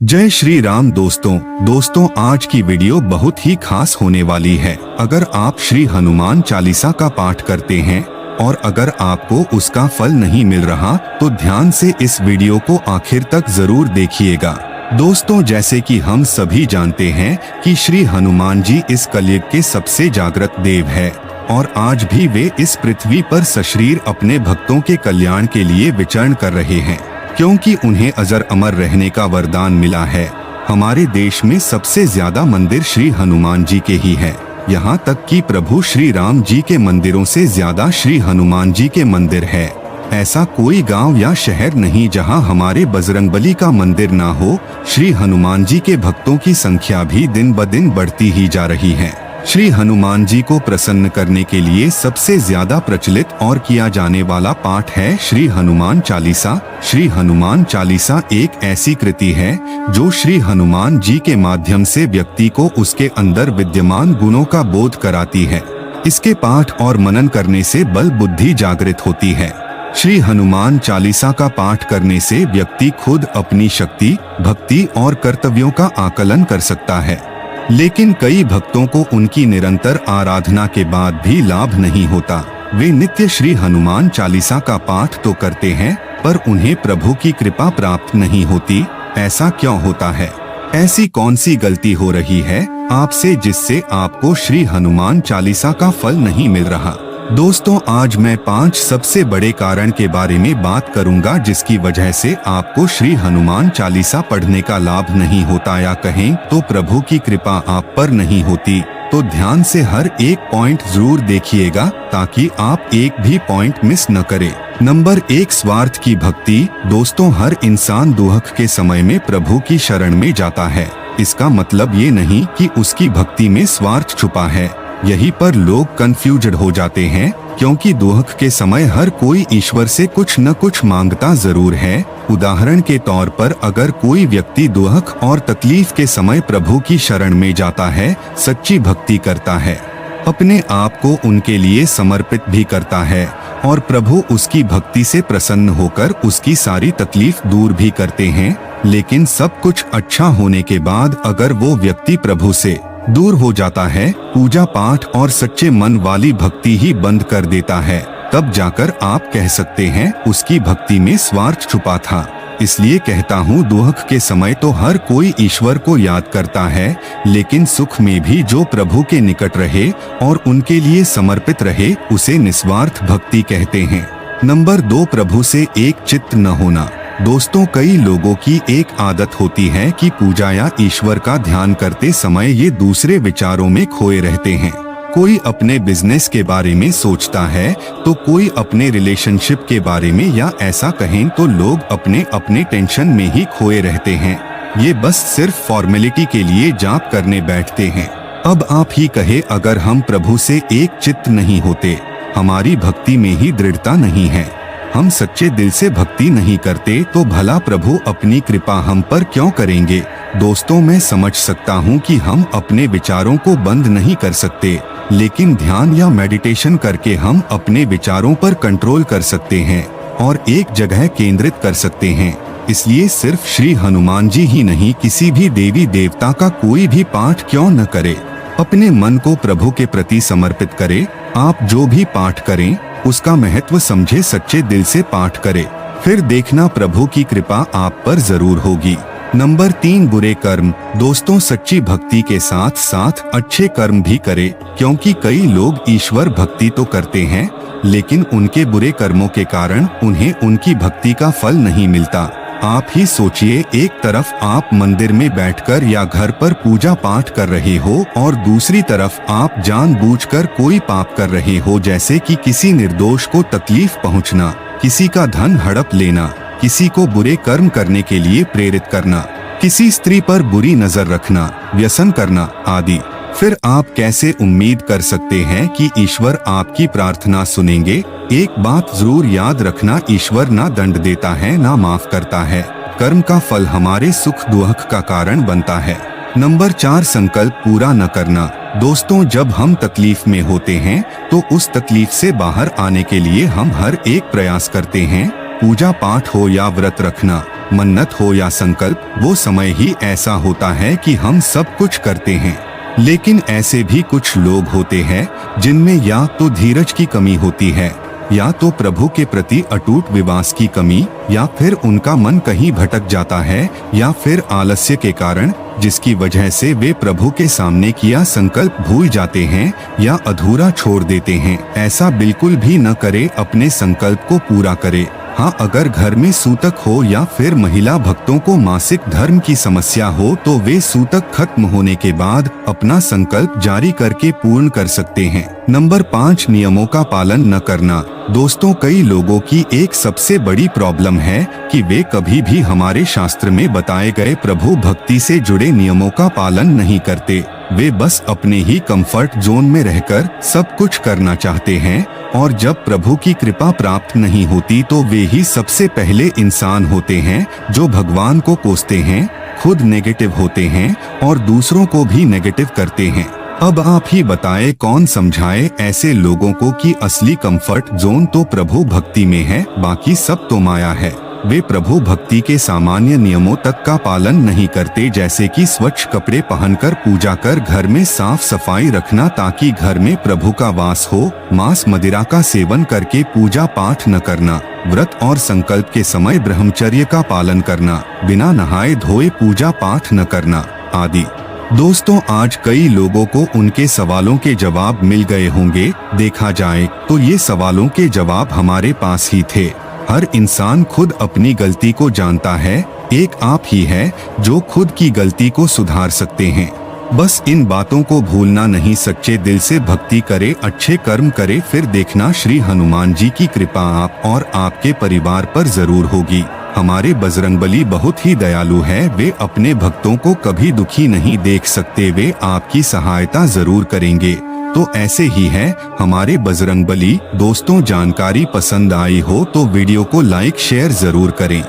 जय श्री राम दोस्तों आज की वीडियो बहुत ही खास होने वाली है। अगर आप श्री हनुमान चालीसा का पाठ करते हैं और अगर आपको उसका फल नहीं मिल रहा तो ध्यान से इस वीडियो को आखिर तक जरूर देखिएगा। दोस्तों, जैसे कि हम सभी जानते हैं कि श्री हनुमान जी इस कलयुग के सबसे जागृत देव है और आज भी वे इस पृथ्वी पर सशरीर अपने भक्तों के कल्याण के लिए विचरण कर रहे हैं, क्योंकि उन्हें अजर अमर रहने का वरदान मिला है। हमारे देश में सबसे ज्यादा मंदिर श्री हनुमान जी के ही हैं। यहाँ तक कि प्रभु श्री राम जी के मंदिरों से ज्यादा श्री हनुमान जी के मंदिर है। ऐसा कोई गांव या शहर नहीं जहाँ हमारे बजरंगबली का मंदिर ना हो। श्री हनुमान जी के भक्तों की संख्या भी दिन ब दिन बढ़ती ही जा रही है। श्री हनुमान जी को प्रसन्न करने के लिए सबसे ज्यादा प्रचलित और किया जाने वाला पाठ है श्री हनुमान चालीसा। श्री हनुमान चालीसा एक ऐसी कृति है जो श्री हनुमान जी के माध्यम से व्यक्ति को उसके अंदर विद्यमान गुणों का बोध कराती है। इसके पाठ और मनन करने से बल बुद्धि जागृत होती है। श्री हनुमान चालीसा का पाठ करने से व्यक्ति खुद अपनी शक्ति, भक्ति और कर्तव्यों का आकलन कर सकता है। लेकिन कई भक्तों को उनकी निरंतर आराधना के बाद भी लाभ नहीं होता। वे नित्य श्री हनुमान चालीसा का पाठ तो करते हैं पर उन्हें प्रभु की कृपा प्राप्त नहीं होती। ऐसा क्यों होता है? ऐसी कौन सी गलती हो रही है आपसे जिससे आपको श्री हनुमान चालीसा का फल नहीं मिल रहा? दोस्तों, आज मैं 5 सबसे बड़े कारण के बारे में बात करूंगा जिसकी वजह से आपको श्री हनुमान चालीसा पढ़ने का लाभ नहीं होता, या कहें तो प्रभु की कृपा आप पर नहीं होती। तो ध्यान से हर एक पॉइंट जरूर देखिएगा ताकि आप एक भी पॉइंट मिस न करें। नंबर 1, स्वार्थ की भक्ति। दोस्तों, हर इंसान दुख के समय में प्रभु की शरण में जाता है। इसका मतलब ये नहीं कि उसकी भक्ति में स्वार्थ छुपा है। यहीं पर लोग कंफ्यूज्ड हो जाते हैं, क्योंकि दुख के समय हर कोई ईश्वर से कुछ न कुछ मांगता जरूर है। उदाहरण के तौर पर अगर कोई व्यक्ति दुख और तकलीफ के समय प्रभु की शरण में जाता है, सच्ची भक्ति करता है, अपने आप को उनके लिए समर्पित भी करता है और प्रभु उसकी भक्ति से प्रसन्न होकर उसकी सारी तकलीफ दूर भी करते हैं। लेकिन सब कुछ अच्छा होने के बाद अगर वो व्यक्ति प्रभु से दूर हो जाता है, पूजा पाठ और सच्चे मन वाली भक्ति ही बंद कर देता है, तब जाकर आप कह सकते हैं उसकी भक्ति में स्वार्थ छुपा था। इसलिए कहता हूँ, दुख के समय तो हर कोई ईश्वर को याद करता है, लेकिन सुख में भी जो प्रभु के निकट रहे और उनके लिए समर्पित रहे उसे निस्वार्थ भक्ति कहते हैं। नंबर 2, प्रभु से एक चित्त न होना। दोस्तों, कई लोगों की एक आदत होती है कि पूजा या ईश्वर का ध्यान करते समय ये दूसरे विचारों में खोए रहते हैं। कोई अपने बिजनेस के बारे में सोचता है तो कोई अपने रिलेशनशिप के बारे में, या ऐसा कहें तो लोग अपने अपने टेंशन में ही खोए रहते हैं। ये बस सिर्फ फॉर्मेलिटी के लिए जाप करने बैठते हैं। अब आप ही कहे, अगर हम प्रभु से एक चित्त नहीं होते, हमारी भक्ति में ही दृढ़ता नहीं है, हम सच्चे दिल से भक्ति नहीं करते, तो भला प्रभु अपनी कृपा हम पर क्यों करेंगे? दोस्तों, मैं समझ सकता हूँ कि हम अपने विचारों को बंद नहीं कर सकते, लेकिन ध्यान या मेडिटेशन करके हम अपने विचारों पर कंट्रोल कर सकते हैं और एक जगह केंद्रित कर सकते हैं। इसलिए सिर्फ श्री हनुमान जी ही नहीं, किसी भी देवी देवता का कोई भी पाठ क्यों न करे, अपने मन को प्रभु के प्रति समर्पित करे। आप जो भी पाठ करें उसका महत्व समझे, सच्चे दिल से पाठ करें, फिर देखना प्रभु की कृपा आप पर जरूर होगी। नंबर 3, बुरे कर्म। दोस्तों, सच्ची भक्ति के साथ साथ अच्छे कर्म भी करें, क्योंकि कई लोग ईश्वर भक्ति तो करते हैं लेकिन उनके बुरे कर्मों के कारण उन्हें उनकी भक्ति का फल नहीं मिलता। आप ही सोचिए, एक तरफ आप मंदिर में बैठकर या घर पर पूजा पाठ कर रहे हो और दूसरी तरफ आप जानबूझकर कोई पाप कर रहे हो, जैसे कि किसी निर्दोष को तकलीफ पहुंचना, किसी का धन हड़प लेना, किसी को बुरे कर्म करने के लिए प्रेरित करना, किसी स्त्री पर बुरी नजर रखना, व्यसन करना आदि। फिर आप कैसे उम्मीद कर सकते हैं कि ईश्वर आपकी प्रार्थना सुनेंगे? एक बात जरूर याद रखना, ईश्वर ना दंड देता है ना माफ करता है। कर्म का फल हमारे सुख दुख का कारण बनता है। नंबर 4, संकल्प पूरा न करना। दोस्तों, जब हम तकलीफ में होते हैं तो उस तकलीफ से बाहर आने के लिए हम हर एक प्रयास करते हैं। पूजा पाठ हो या व्रत रखना, मन्नत हो या संकल्प, वो समय ही ऐसा होता है कि हम सब कुछ करते हैं। लेकिन ऐसे भी कुछ लोग होते हैं जिनमें या तो धीरज की कमी होती है, या तो प्रभु के प्रति अटूट विश्वास की कमी, या फिर उनका मन कहीं भटक जाता है, या फिर आलस्य के कारण, जिसकी वजह से वे प्रभु के सामने किया संकल्प भूल जाते हैं या अधूरा छोड़ देते हैं। ऐसा बिल्कुल भी न करे, अपने संकल्प को पूरा करे। हाँ, अगर घर में सूतक हो या फिर महिला भक्तों को मासिक धर्म की समस्या हो तो वे सूतक खत्म होने के बाद अपना संकल्प जारी करके पूर्ण कर सकते हैं। नंबर 5, नियमों का पालन न करना। दोस्तों, कई लोगों की एक सबसे बड़ी प्रॉब्लम है कि वे कभी भी हमारे शास्त्र में बताए गए प्रभु भक्ति से जुड़े नियमों का पालन नहीं करते। वे बस अपने ही कंफर्ट जोन में रहकर सब कुछ करना चाहते हैं, और जब प्रभु की कृपा प्राप्त नहीं होती तो वे ही सबसे पहले इंसान होते हैं जो भगवान को कोसते हैं, खुद नेगेटिव होते हैं और दूसरों को भी नेगेटिव करते हैं। अब आप ही बताएं, कौन समझाए ऐसे लोगों को कि असली कंफर्ट जोन तो प्रभु भक्ति में है, बाकी सब तो माया है। वे प्रभु भक्ति के सामान्य नियमों तक का पालन नहीं करते, जैसे कि स्वच्छ कपड़े पहनकर पूजा कर घर में साफ सफाई रखना ताकि घर में प्रभु का वास हो, मांस मदिरा का सेवन करके पूजा पाठ न करना, व्रत और संकल्प के समय ब्रह्मचर्य का पालन करना, बिना नहाए धोए पूजा पाठ न करना आदि। दोस्तों, आज कई लोगों को उनके सवालों के जवाब मिल गए होंगे। देखा जाए तो ये सवालों के जवाब हमारे पास ही थे। हर इंसान खुद अपनी गलती को जानता है, एक आप ही है जो खुद की गलती को सुधार सकते हैं। बस इन बातों को भूलना नहीं, सच्चे दिल से भक्ति करे, अच्छे कर्म करे, फिर देखना श्री हनुमान जी की कृपा आप और आपके परिवार पर जरूर होगी। हमारे बजरंगबली बहुत ही दयालु है, वे अपने भक्तों को कभी दुखी नहीं देख सकते, वे आपकी सहायता जरूर करेंगे। तो ऐसे ही है हमारे बजरंगबली। दोस्तों, जानकारी पसंद आई हो तो वीडियो को लाइक शेयर जरूर करें।